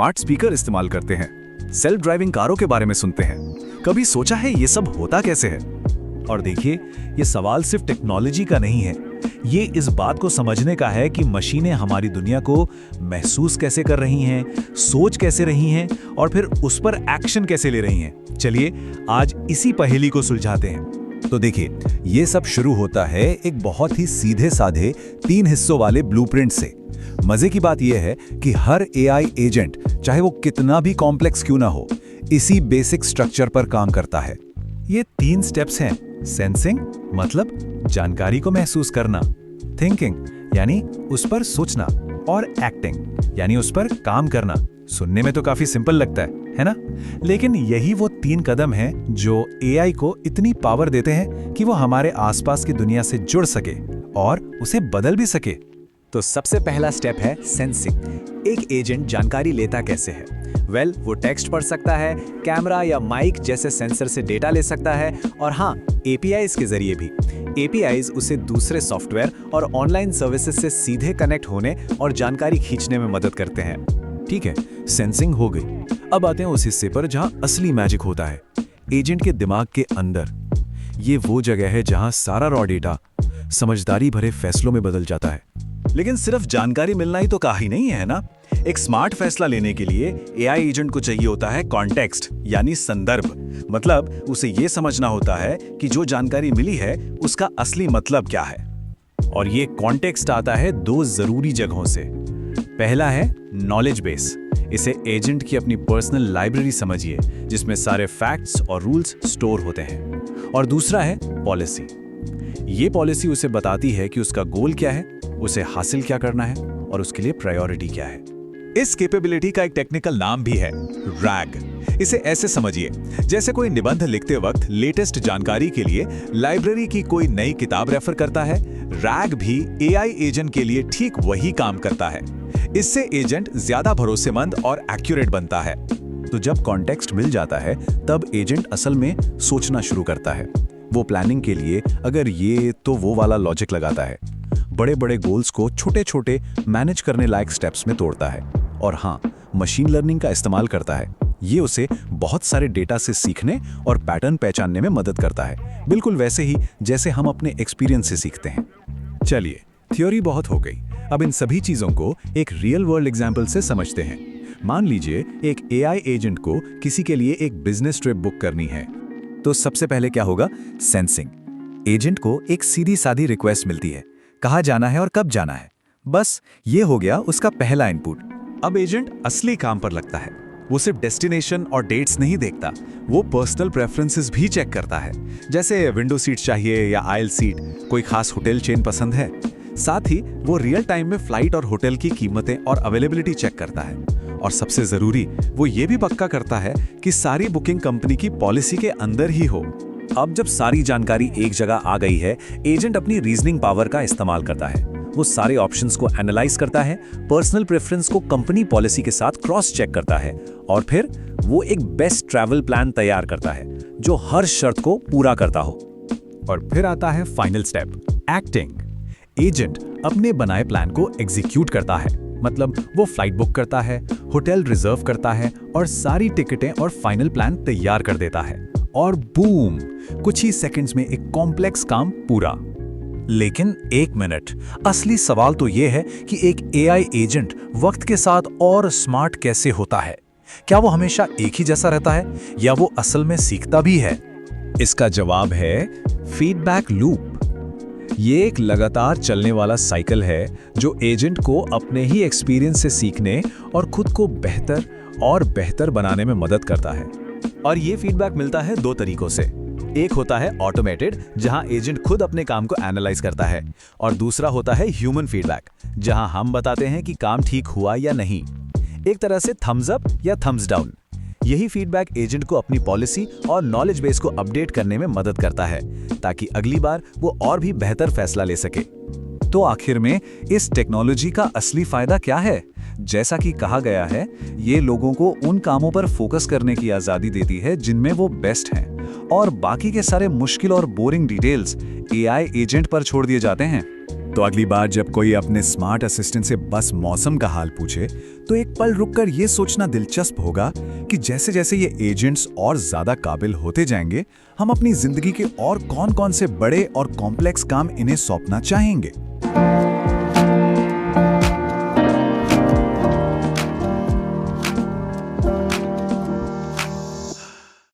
Smart speaker इस्तेमाल करते हैं, सेल्फ ड्राइविंग कारों के बारे में सुनते हैं। कभी सोचा है ये सब होता कैसे है? और देखिए, ये सवाल सिर्फ टेक्नोलॉजी का नहीं है, ये इस बात को समझने का है कि मशीनें हमारी दुनिया को महसूस कैसे कर रही हैं, सोच कैसे रही हैं और फिर उस पर एक्शन कैसे ले रही हैं। चलिए आज इसी पहेली को सुलझाते हैं। तो देखिए, ये सब शुरू होता है एक बहुत ही सीधे साधे 3 हिस्सों वाले ब्लूप्रिंट से। मजे की बात यह है कि हर एआई एजेंट, चाहे वो कितना भी कॉम्प्लेक्स क्यों ना हो, इसी बेसिक स्ट्रक्चर पर काम करता है। ये 3 स्टेप्स हैं। सेंसिंग मतलब जानकारी को महसूस करना, थिंकिंग यानी उस पर सोचना, और एक्टिंग यानी उस पर काम करना। सुनने में तो काफी सिंपल लगता है ना? लेकिन यही वो 3 कदम हैं जो एआई को इतनी पावर देते हैं कि वो हमारे आसपास की दुनिया से जुड़ सके और उसे बदल भी सके। तो सबसे पहला स्टेप है सेंसिंग। एक एजेंट जानकारी लेता कैसे है? वो टेक्स्ट पढ़ सकता है, कैमरा या माइक जैसे सेंसर से डेटा ले सकता है, और हाँ, एपीआईज के जरिए भी। एपीआईज उसे दूसरे सॉफ्टवेयर और ऑनलाइन सर्विसेज से सीधे कनेक्ट होने और जानकारी खींचने में मदद करते हैं। ठीक है, सेंसिंग हो गई। अब आते हैं उस हिस्से पर जहां असली मैजिक होता है, एजेंट के दिमाग के अंदर। ये वो जगह है जहां सारा रॉ डेटा समझदारी भरे फैसलों में बदल जाता है। लेकिन सिर्फ जानकारी मिलना ही तो काफी नहीं है ना? एक स्मार्ट फैसला लेने के लिए एआई एजेंट को चाहिए होता है कॉन्टेक्स्ट यानी संदर्भ। मतलब उसे ये समझना होता है कि जो जानकारी मिली है उसका असली मतलब क्या है। और ये कॉन्टेक्स्ट आता है 2 जरूरी जगहों से। पहला है नॉलेज बेस। इसे एजेंट की अपनी पर्सनल लाइब्रेरी समझिए, जिसमें सारे फैक्ट्स और रूल्स स्टोर होते हैं। और दूसरा है पॉलिसी। ये पॉलिसी उसे बताती है कि उसका गोल क्या है, उसे हासिल क्या करना है और उसके लिए प्रायोरिटी क्या है। इस कैपेबिलिटी का एक टेक्निकल नाम भी है, रैग। इसे ऐसे समझिए, जैसे कोई निबंध लिखते वक्त लेटेस्ट जानकारी के लिए लाइब्रेरी की कोई नई किताब रेफर करता है, रैग भी एआई एजेंट के लिए ठीक वही काम करता है। इससे एजेंट ज्यादा भरोसेमंद और एक्यूरेट बनता है। तो जब कॉन्टेक्स्ट मिल जाता है, तब एजेंट असल में सोचना शुरू करता है। वो प्लानिंग के लिए अगर ये तो वो वाला लॉजिक लगाता है, बड़े बड़े गोल्स को छोटे छोटे मैनेज करने लायक स्टेप्स में तोड़ता है। और हाँ, मशीन लर्निंग का इस्तेमाल करता है। ये उसे बहुत सारे डेटा से सीखने और पैटर्न पहचानने में मदद करता है, बिल्कुल वैसे ही जैसे हम अपने एक्सपीरियंस से सीखते हैं। चलिए, थ्योरी बहुत हो गई। अब इन सभी चीजों को एक रियल वर्ल्ड एग्जाम्पल से समझते हैं। मान लीजिए एक एआई एजेंट को किसी के लिए एक बिजनेस ट्रिप बुक करनी है। तो सबसे पहले क्या होगा? सेंसिंग। एजेंट को एक सीधी सादी रिक्वेस्ट मिलती है, कहाँ जाना है और कब जाना है। बस ये हो गया उसका पहला इनपुट। अब एजेंट असली काम पर लगता है। वो सिर्फ डेस्टिनेशन और डेट्स नहीं देखता, वो पर्सनल प्रेफरेंसेस भी चेक करता है। जैसे विंडो सीट चाहिए या आयल सीट, कोई खास होटल चेन पसंद है। साथ ही वो रियल टाइम में फ्लाइट और होटल की कीमतें और अवेलेबिलिटी चेक करता है। और सबसे जरूरी, वो ये भी पक्का करता है कि सारी बुकिंग कंपनी की पॉलिसी के अंदर ही हो। अब जब सारी जानकारी एक जगह आ गई है, एजेंट अपनी रीजनिंग पावर का इस्तेमाल करता है। वो सारे ऑप्शंस को एनालाइज करता है, पर्सनल प्रेफरेंस को कंपनी पॉलिसी के साथ क्रॉस चेक करता है, और फिर वो एक बेस्ट ट्रैवल प्लान तैयार करता है जो हर शर्त को पूरा करता हो। और फिर आता है फाइनल स्टेप, एक्टिंग। एजेंट अपने बनाए प्लान को एग्जीक्यूट करता है। मतलब वो फ्लाइट बुक करता है, होटल रिजर्व करता है और सारी टिकटें और फाइनल प्लान तैयार कर देता है। और बूम, कुछ ही सेकंड्स में एक कॉम्प्लेक्स काम पूरा। लेकिन एक मिनट, असली सवाल तो यह है कि एक एआई एजेंट वक्त के साथ और स्मार्ट कैसे होता है? क्या वो हमेशा एक ही जैसा रहता है या वो असल में सीखता भी है? इसका जवाब है फीडबैक लूप। ये एक लगातार चलने वाला साइकिल है जो एजेंट को अपने ही एक्सपीरियंस से सीखने और खुद को बेहतर और बेहतर बनाने में मदद करता है। और ये फीडबैक मिलता है 2 तरीकों से। एक होता है ऑटोमेटेड, जहां एजेंट खुद अपने काम को एनालाइज करता है, और दूसरा होता है ह्यूमन फीडबैक, जहां हम बताते हैं कि काम ठीक हुआ या नहीं। एक तरह से थम्स अप या थम्स डाउन। यही फीडबैक एजेंट को अपनी पॉलिसी और नॉलेज बेस को अपडेट करने में मदद करता है, ताकि अगली बार वो और भी बेहतर फैसला ले सके। तो आखिर में इस टेक्नोलॉजी का असली फायदा क्या है? जैसा कि कहा गया है, ये लोगों को उन कामों पर फोकस करने की आजादी देती है जिनमें वो बेस्ट हैं, और बाकी के सारे मुश्किल और बोरिंग डिटेल्स एआई एजेंट पर छोड़ दिए जाते हैं। तो अगली बार जब कोई अपने स्मार्ट असिस्टेंट से बस मौसम का हाल पूछे तो एक पल रुककर ये सोचना दिलचस्प होगा कि जैसे जैसे ये एजेंट्स और ज्यादा काबिल होते जाएंगे, हम अपनी जिंदगी के और कौन-कौन से बड़े और कॉम्प्लेक्स काम इन्हें सौंपना चाहेंगे।